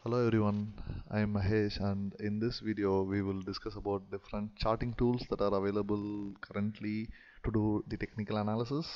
Hello everyone, I am Mahesh and in this video we will discuss about different charting tools that are available currently to do the technical analysis.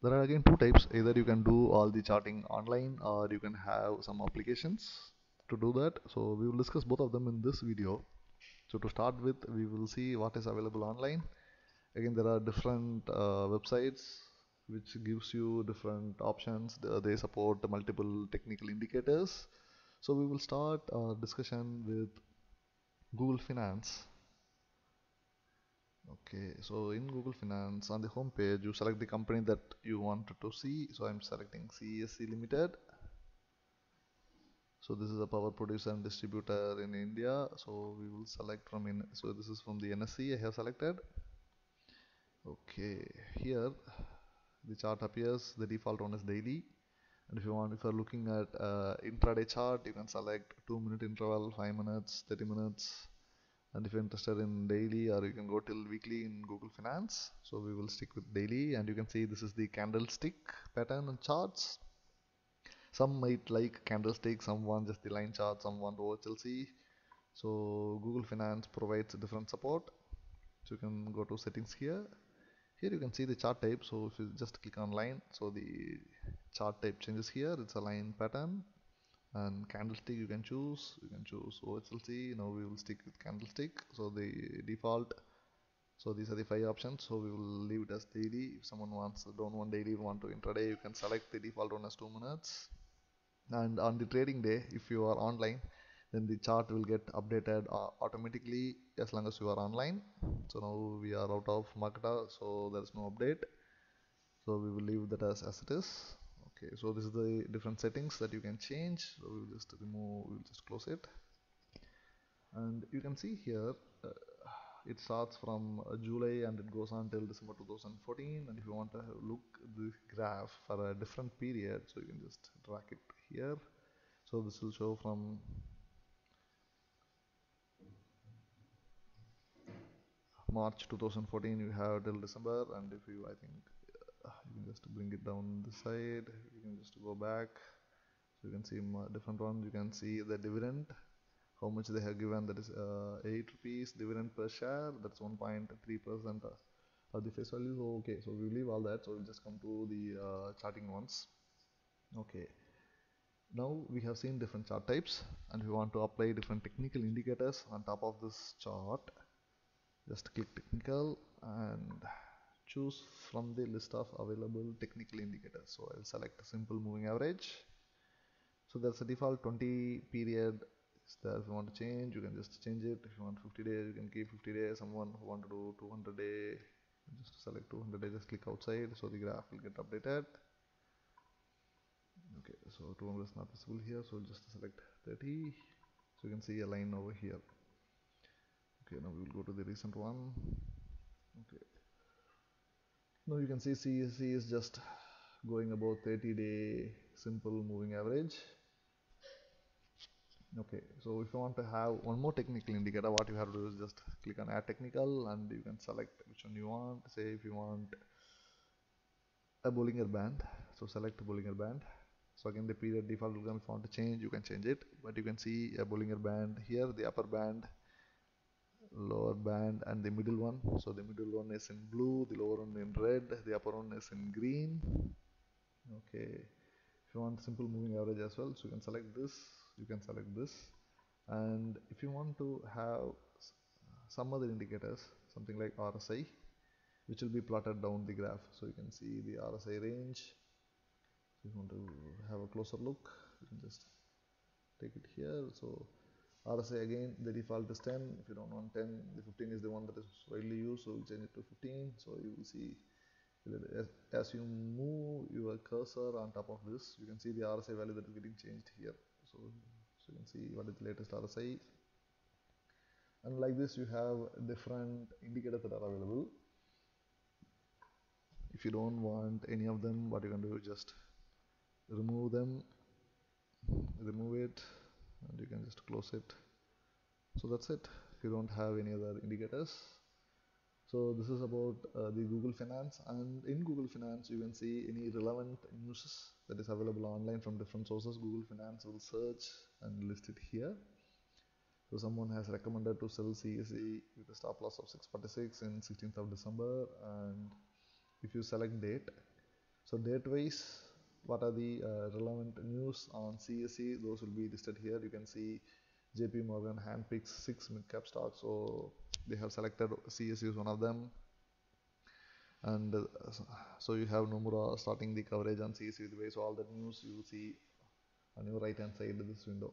There are again two types, either you can do all the charting online or you can have some applications to do that. So we will discuss both of them in this video. So to start with, we will see what is available online. Again, there are different websites which gives you different options. They support multiple technical indicators. So we will start our discussion with Google Finance. Okay, so in Google Finance on the home page you select the company that you wanted to see. So I'm selecting CSC Limited. So this is a power producer and distributor in India. So we will select from so this is from the NSE I have selected. Okay, here the chart appears. The default one is daily. And if you're looking at intraday chart, you can select 2 minute interval, 5 minutes, 30 minutes. And if you're interested in daily, or you can go till weekly in Google Finance. So we will stick with daily, and you can see this is the candlestick pattern and charts. Some might like candlestick, some want just the line chart, some want OHLC. So Google Finance provides different support. So you can go to settings here. Here you can see the chart type. So if you just click on line, so the chart type changes here. It's a line pattern. And candlestick you can choose OHLC. Now we will stick with candlestick. So the default, so these are the five options. So we will leave it as daily. If someone don't want daily, want to intraday, you can select the default one as 2 minutes. And on the trading day, if you are online, then the chart will get updated automatically as long as you are online. So now we are out of market hour, so there is no update. So we will leave that as it is. Okay, so this is the different settings that you can change. So we'll just close it. And you can see here it starts from July and it goes on till December 2014. And if you want to look the graph for a different period, so you can just drag it here. So this will show from March 2014 you have till December. And if you, I think you can just bring it down this side, you can just go back. So you can see different ones. You can see the dividend, how much they have given, that is 8 rupees dividend per share. That's 1.3% of the face value. So okay, so we leave all that. So we'll just come to the charting ones. Okay, now we have seen different chart types, and we want to apply different technical indicators on top of this chart. Just click technical and choose from the list of available technical indicators. So I'll select simple moving average. So there's a default 20 period is there. If you want to change, you can just change it. If you want 50 days, you can keep 50 days. Someone who want to do 200 day, just select 200 days, just click outside, so the graph will get updated. Okay, so 200 is not visible here, so just select 30. So you can see a line over here. Okay, now we will go to the recent one. Okay, now you can see CSC is just going about 30-day simple moving average. Okay, so if you want to have one more technical indicator, what you have to do is just click on add technical and you can select which one you want. Say if you want a Bollinger Band, so select Bollinger Band. So again the period default will come. If you want to change, you can change it, but you can see a Bollinger Band here, the upper band, lower band, and the middle one. So the middle one is in blue, the lower one in red, the upper one is in green. Okay, if you want simple moving average as well, so you can select this, you can select this. And if you want to have some other indicators, something like RSI, which will be plotted down the graph, so you can see the RSI range. If you want to have a closer look, you can just take it here. So RSI, again the default is 10. If you don't want 10, the 15 is the one that is widely used, so we'll change it to 15. So you will see as you move your cursor on top of this, you can see the RSI value that is getting changed here. So you can see what is the latest RSI. And like this you have different indicators that are available. If you don't want any of them, what you can do is just remove them, remove it, and you can just close it. So that's it. If you don't have any other indicators, So this is about the Google Finance, and in Google Finance you can see any relevant news that is available online from different sources. Google Finance will search and list it here. So someone has recommended to sell CSE with a stop loss of 646 in 16th of December, and if you select date, so date wise, what are the relevant news on CSE? Those will be listed here. You can see JP Morgan handpicks 6 mid-cap stocks, so they have selected CSE as one of them. And so you have Nomura starting the coverage on CSE with way. So all that news you will see on your right hand side of this window.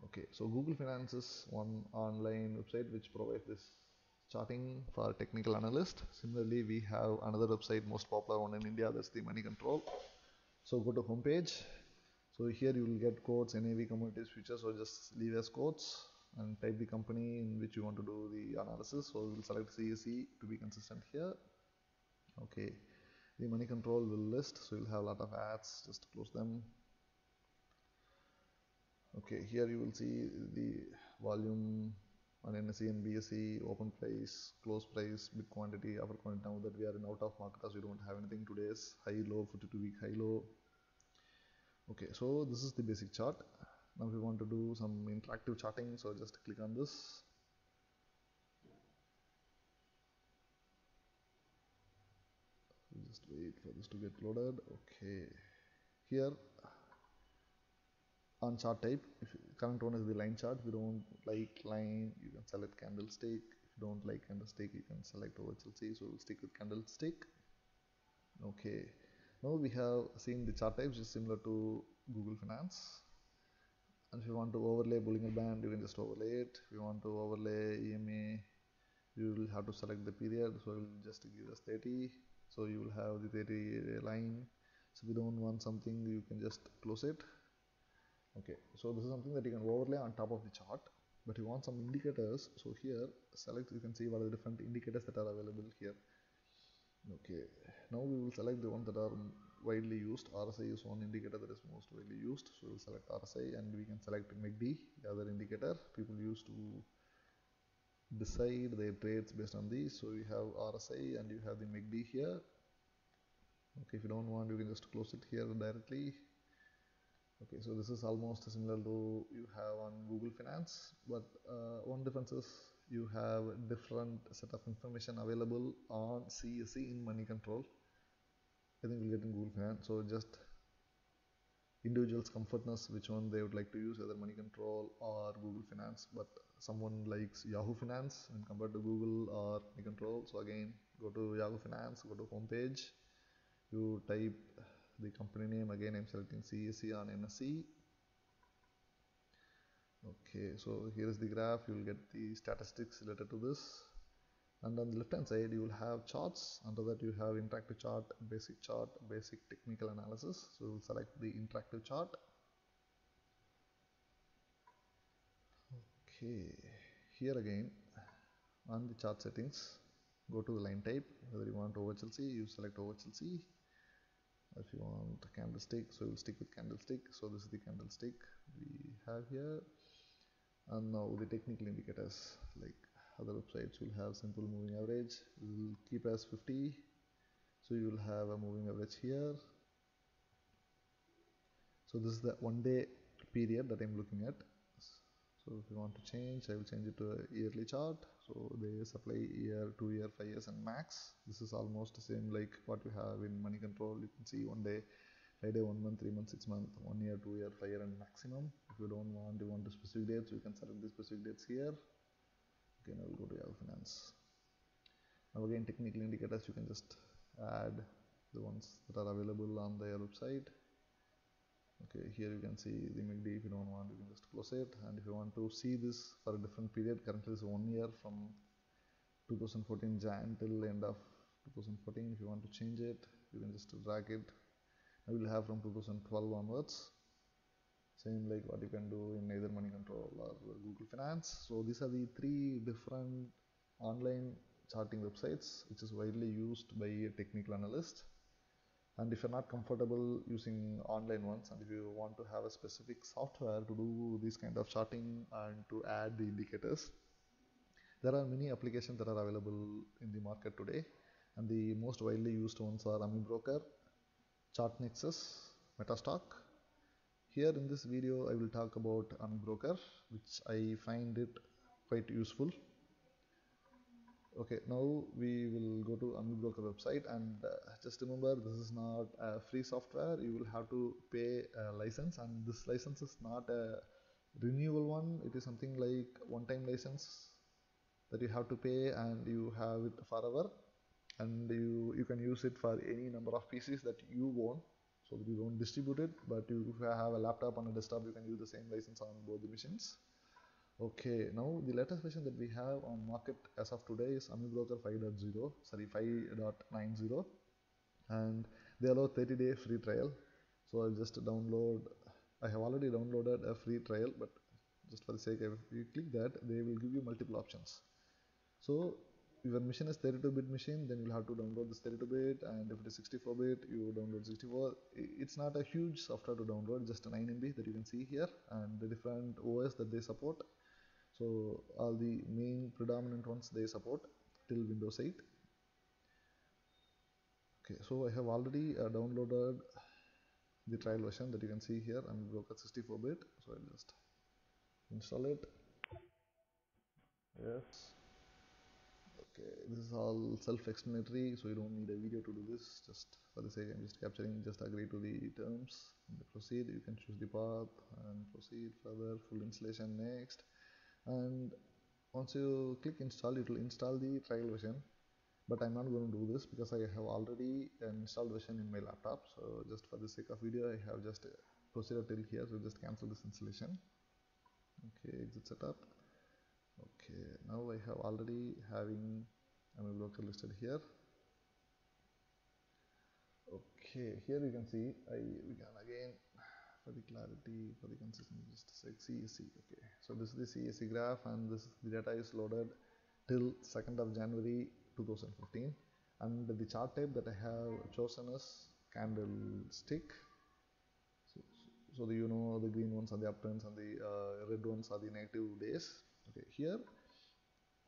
Okay, so Google Finance is one online website which provides this charting for technical analyst. Similarly, we have another website, most popular one in India, that's the Money Control. So go to homepage. So here you will get quotes, NAV, commodities, futures. So just leave as quotes and type the company in which you want to do the analysis. So we will select CSE to be consistent here. Okay, the Money Control will list. So you'll have a lot of ads. Just close them. Okay, here you will see the volume on NSE and BSE, open price, close price, bid quantity, offer quantity. Now that we are in out of market as we don't have anything, today's high low, 52-week high low. Okay, so this is the basic chart. Now if we want to do some interactive charting, so just click on this. Just wait for this to get loaded. Okay, here on chart type, if current one is the line chart. If you don't like line, you can select candlestick. If you don't like candlestick, you can select OHLC. So we'll stick with candlestick. Okay, now we have seen the chart types is similar to Google Finance. And if you want to overlay Bollinger Band, you can just overlay it. If you want to overlay EMA, you will have to select the period. So we'll just give us 30. So you will have the 30 line. So if you don't want something, you can just close it. Okay, so this is something that you can overlay on top of the chart, but you want some indicators. So here select, you can see what are the different indicators that are available here. Okay, now we will select the ones that are widely used. RSI is one indicator that is most widely used, so we'll select RSI, and we can select MACD, the other indicator people use to decide their trades based on these. So you have RSI and you have the MACD here. Okay, if you don't want, you can just close it here directly. Okay, so this is almost similar to you have on Google Finance, but one difference is you have different set of information available on CSE in Money Control. I think we'll get in Google Finance. So just individuals' comfortness, which one they would like to use, either Money Control or Google Finance. But someone likes Yahoo Finance when compared to Google or Money Control. So again, go to Yahoo Finance, go to homepage, you type the company name. Again, I'm selecting CSE on NSE. Okay, so here is the graph. You will get the statistics related to this, and on the left hand side you will have charts. Under that you have interactive chart, basic technical analysis. So we will select the interactive chart. Okay, here again on the chart settings, go to the line type. Whether you want OHLC, you select OHLC. If you want candlestick, so we'll stick with candlestick. So this is the candlestick we have here. And now the technical indicators, like other websites will have simple moving average. We will keep as 50. So you will have a moving average here. So this is the 1 day period that I'm looking at. So if you want to change, I will change it to a yearly chart. So they supply year, 2 year, 5 years and max. This is almost the same like what you have in Money Control. You can see 1 day, 5 day, 1 month, 3 months, 6 months, 1 year, 2 year, 5 year and maximum. If you don't want, you want the specific dates, you can select the specific dates here. Okay, now we'll go to Yahoo Finance. Now again, technical indicators, you can just add the ones that are available on their website. Okay, here you can see the MACD. If you don't want, you can just close it. And if you want to see this for a different period, currently it's 1 year from 2014 Jan till end of 2014. If you want to change it, you can just drag it. I will have from 2012 onwards. Same like what you can do in either Money Control or Google Finance. So these are the 3 different online charting websites which is widely used by a technical analyst. And if you're not comfortable using online ones, and if you want to have a specific software to do this kind of charting and to add the indicators, There are many applications that are available in the market today, and the most widely used ones are AmiBroker, ChartNexus, Metastock. Here in this video, I will talk about AmiBroker, which I find it quite useful. Okay, now we will go to AmiBroker website, and just remember, this is not a free software. You will have to pay a license, and this license is not a renewal one. It is something like one-time license that you have to pay, and you have it forever, and you can use it for any number of PCs that you own. So that you don't distribute it, but you, if you have a laptop on a desktop, you can use the same license on both the machines. Okay, now the latest version that we have on market as of today is AmiBroker 5.0, sorry 5.90, and they allow 30-day free trial. So I'll just download. I have already downloaded a free trial, but just for the sake, if you click that, they will give you multiple options. So if your machine is 32-bit machine, then you'll have to download this 32-bit, and if it is 64-bit, you download 64. It's not a huge software to download, just a 9 MB that you can see here, and the different OS that they support. So all the main predominant ones they support till Windows 8. Okay, so I have already downloaded the trial version that you can see here. I'm broken 64-bit, so I'll just install it. Yes. Okay, this is all self-explanatory, so you don't need a video to do this. Just for the sake, I'm just capturing. Just agree to the terms and proceed. You can choose the path and proceed further. Full installation next, and once you click install, it will install the trial version. But I'm not going to do this because I have already installed version in my laptop. So just for the sake of video, I have just proceeded till here. So just cancel this installation. Okay, exit setup. Okay, now I have already having AmiBroker listed here. Okay, here you can see we can again, for the clarity, for the consistency, just say CSC. Okay, so this is the CSC graph, and this the data is loaded till 2nd of January 2015, and the chart type that I have chosen is candlestick. So the, you know, the green ones are the uptrends and the red ones are the negative days. Okay, here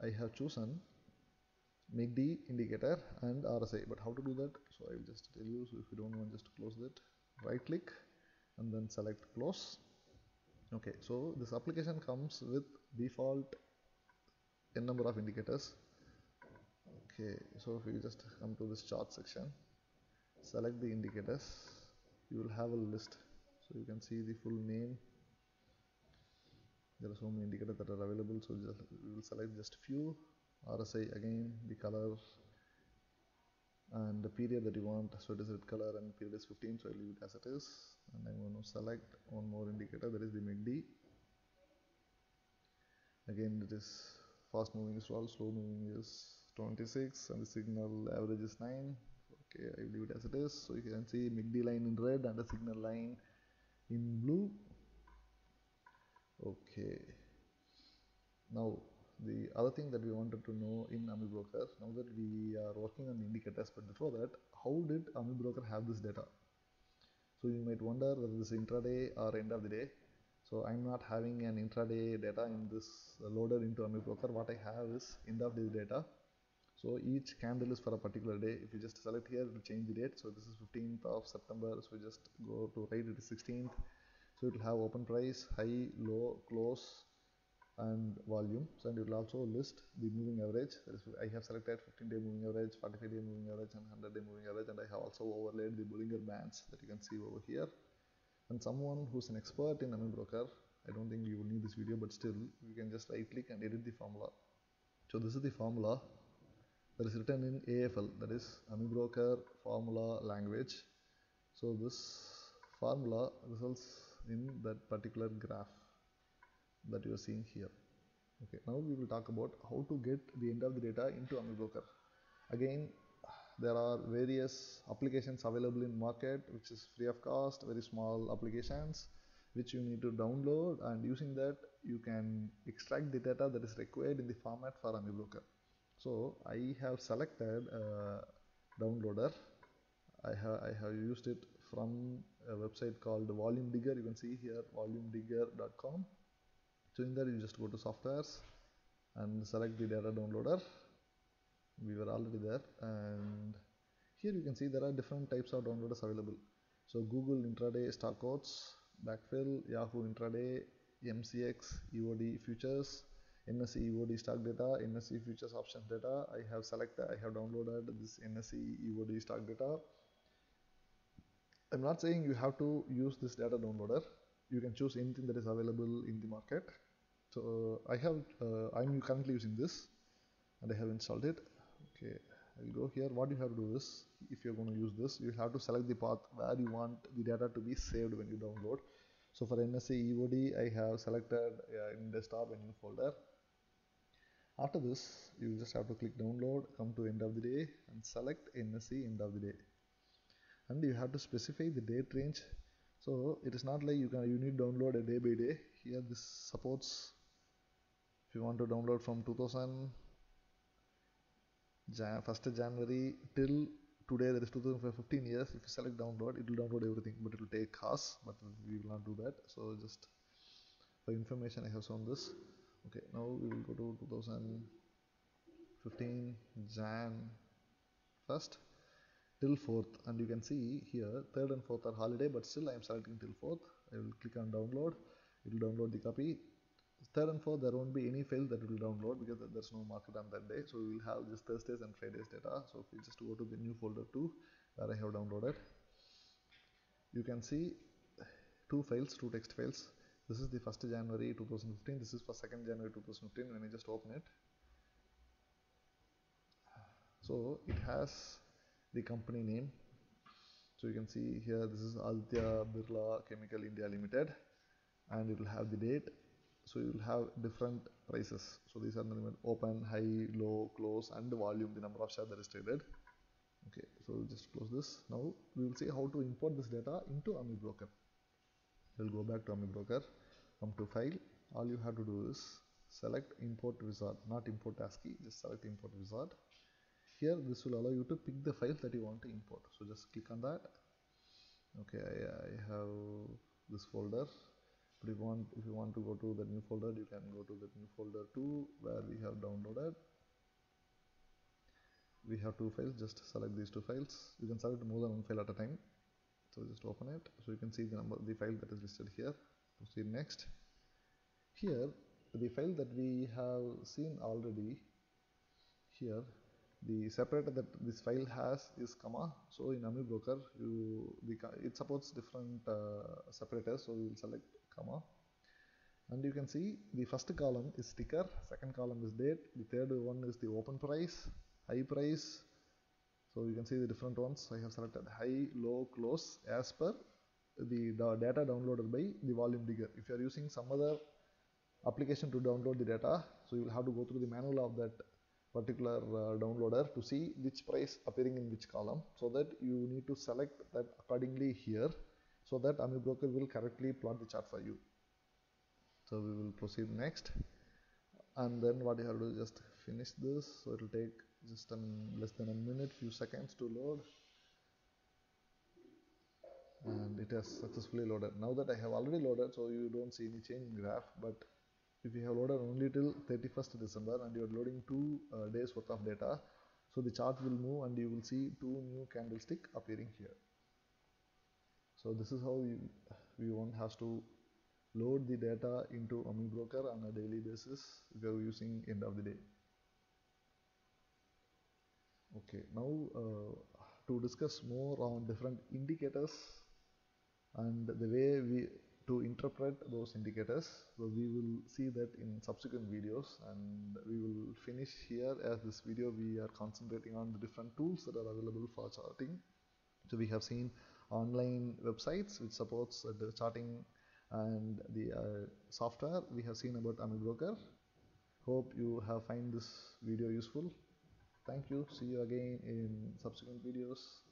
I have chosen MACD indicator and RSI, but how to do that? So I will just tell you. So if you don't want, just close that, right click and then select close. Okay, so this application comes with default n number of indicators. Okay, so if you just come to this chart section, select the indicators, you will have a list. So you can see the full name. There are so many indicators that are available, so just we will select just few. RSI, again the color and the period that you want, so it is red color and period is 15, so I leave it as it is, and I'm going to select one more indicator, that is the MACD. Again it is fast moving is 12, slow moving is 26, and the signal average is 9. Okay, I leave it as it is. So you can see MACD line in red and the signal line in blue. Okay, now the other thing that we wanted to know in AmiBroker, now that we are working on the indicators, but before that, how did AmiBroker have this data? So you might wonder whether this is intraday or end of the day. So I'm not having an intraday data in this loaded into AmiBroker. What I have is end of day data. So each candle is for a particular day. If you just select here, it will change the date. So this is 15th of September. So we just go to right, it is 16th. So it will have open price, high, low, close, and volume. So and it will also list the moving average. That is, I have selected 15-day moving average, 45-day moving average, and 100-day moving average. And I have also overlaid the Bollinger Bands that you can see over here. And someone who's an expert in AmiBroker, I don't think you will need this video, but still, you can just right click and edit the formula. So this is the formula that is written in AFL, that is AmiBroker formula language. So this formula results in that particular graph that you are seeing here. Okay, now we will talk about how to get the end of the data into AmiBroker. Again, there are various applications available in market which is free of cost, very small applications which you need to download, and using that you can extract the data that is required in the format for AmiBroker. So I have selected a downloader. I have used it from a website called Volume Digger. You can see here volumedigger.com. So in there you just go to softwares, and select the data downloader. We were already there, and here you can see there are different types of downloaders available. So Google intraday stock quotes, backfill, Yahoo intraday, MCX, EOD futures, NSE EOD stock data, NSE futures options data. I have downloaded this NSE EOD stock data. I'm not saying you have to use this data downloader. You can choose anything that is available in the market. So I'm currently using this, and I have installed it. Okay, I'll go here. What you have to do is, if you're going to use this, you have to select the path where you want the data to be saved when you download. So for NSA EOD, I have selected in desktop and in folder. After this, you just have to click download, come to end of the day, and select NSE end of the day. And you have to specify the date range. So it is not like you need to download a day by day. Here this supports if you want to download from 1st January till today, that is 2015 years. If you select download, it will download everything, but it will take hours, but we will not do that. So just for information, I have shown this. Okay, now we will go to 2015 Jan 1st till 4th, and you can see here 3rd and 4th are holiday, but still I am selecting till 4th. I will click on download. It will download the copy. 3rd and 4th, there won't be any file that will download because there's no market on that day. So we will have just Thursdays and Fridays data. So if we just go to the new folder 2 where I have downloaded, you can see two text files. This is the 1st January 2015. This is for 2nd January 2015 when I just open it. So it has the company name. So you can see here, this is Aditya Birla Chemical India Limited, and it will have the date. So you will have different prices. So these are the open, high, low, close, and the volume, the number of shares that is traded. Okay, so we'll just close this. Now we will see how to import this data into AmiBroker. We'll go back to AmiBroker, come to file. All you have to do is select import wizard, not import ASCII, just select import wizard. Here this will allow you to pick the file that you want to import. So just click on that. Okay, I have this folder. But if you want to go to the new folder, you can go to the new folder 2 where we have downloaded. We have two files. Just select these two files. You can select more than one file at a time. So just open it. So you can see the file that is listed here. Proceed next. Here, the file that we have seen already. Here, the separator that this file has is comma. So in AmiBroker, it supports different separators. So we will select comma. And you can see the first column is ticker, second column is date, the third one is the open price, high price. So you can see the different ones. I have selected high, low, close as per the data downloaded by the volume digger. If you are using some other application to download the data, so you will have to go through the manual of that particular downloader to see which price appearing in which column, so that you need to select that accordingly here, so that AmiBroker will correctly plot the chart for you. So we will proceed next, and then what you have to do is just finish this. So it will take just less than a minute, few seconds to load, and it has successfully loaded. Now that I have already loaded, so you don't see any change in graph, but if you have loaded only till 31st December and you are loading 2 days worth of data, so the chart will move and you will see 2 new candlestick appearing here. So this is how one has to load the data into AmiBroker on a daily basis if you are using end of the day. Okay, now to discuss more on different indicators and the way to interpret those indicators. So we will see that in subsequent videos, and we will finish here. As this video we are concentrating on the different tools that are available for charting. So we have seen online websites which supports the charting and the software. We have seen about AmiBroker. Hope you have find this video useful. Thank you. See you again in subsequent videos.